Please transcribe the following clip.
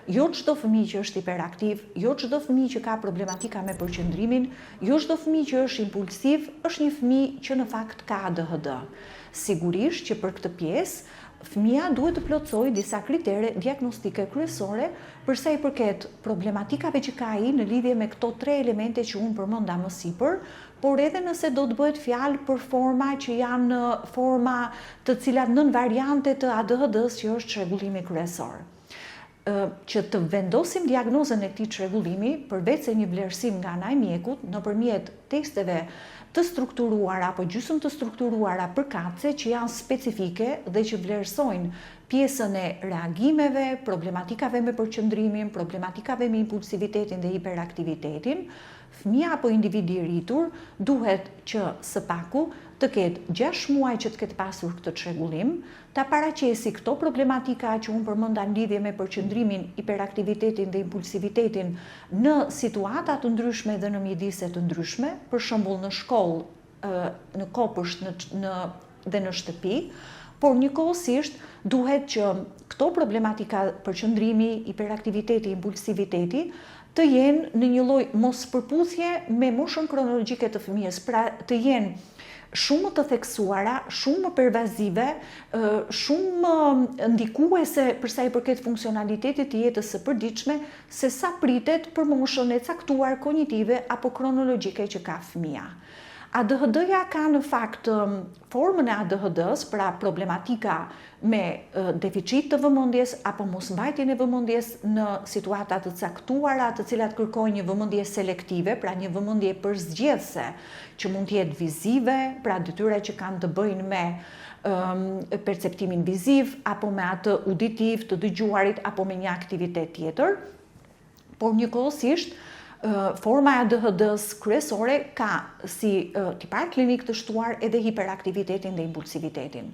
jo çdo fëmijë që është hiperaktiv, jo çdo fëmijë që ka problematika me përqendrimin, jo çdo fëmijë që është impulsiv, është një fëmijë që në fakt ka ADHD. Sigurisht që për këtë pjesë fëmia duhet të plotësojë disa kritere diagnostike kryesore për sa i përket problematikave që ka ai në lidhje me këto 3 elemente që unë përmenda më sipër, por edhe nëse do të bëhet fjalë për forma që janë forma të cilat nën variante të ADHD-s që është çrregullimi kryesor. Që të vendosim diagnozën e këtij çrregullimi, përveç se një vlerësim nga ana e mjekut nëpërmjet testeve të strukturuara apo gjysmë të strukturuara përkatëse që janë specifike dhe që vlerësojnë pjesën e reagimeve, problematikave me përqendrimin, problematikave me impulsivitetin dhe hiperaktivitetin, fëmia apo individi i rritur duhet që së paku të ketë 6 muaj që të ketë pasur këtë çrregullim, ta paraqesi këto problematika që unë përmenda në lidhje me përqendrimin, hiperaktivitetin dhe impulsivitetin në situata të ndryshme dhe në mjedise të ndryshme, për shembull në shkollë, në kopësht dhe në shtëpi, por njëkohësisht duhet që këto problematika përqendrimi, hiperaktiviteti, impulsiviteti të jenë në një lloj mospërputhje me moshën kronologjike të fëmijës, pra të jenë shumë të theksuara, shumë pervazive, shumë ndikuese për sa i përket funksionalitetit të jetës së përditshme, se sa pritet për moshën e caktuar kognitive apo kronologjike që ka fëmia. ADHD-ja ka në fakt formën e ADHD-s, pra problematika me deficit të vëmendjes apo mosmbajtjen e vëmendjes në situata të caktuara, të cilat kërkojnë një vëmendje selektive, pra një vëmendje përzgjedhëse, që mund të jetë vizive, pra detyra që kanë të bëjnë me perceptimin viziv apo me atë auditiv të dëgjuarit apo me një aktivitet tjetër, por njëkohësisht forma e ADHD-s kryesore ka si tipar klinik të shtuar edhe hiperaktivitetin dhe impulsivitetin.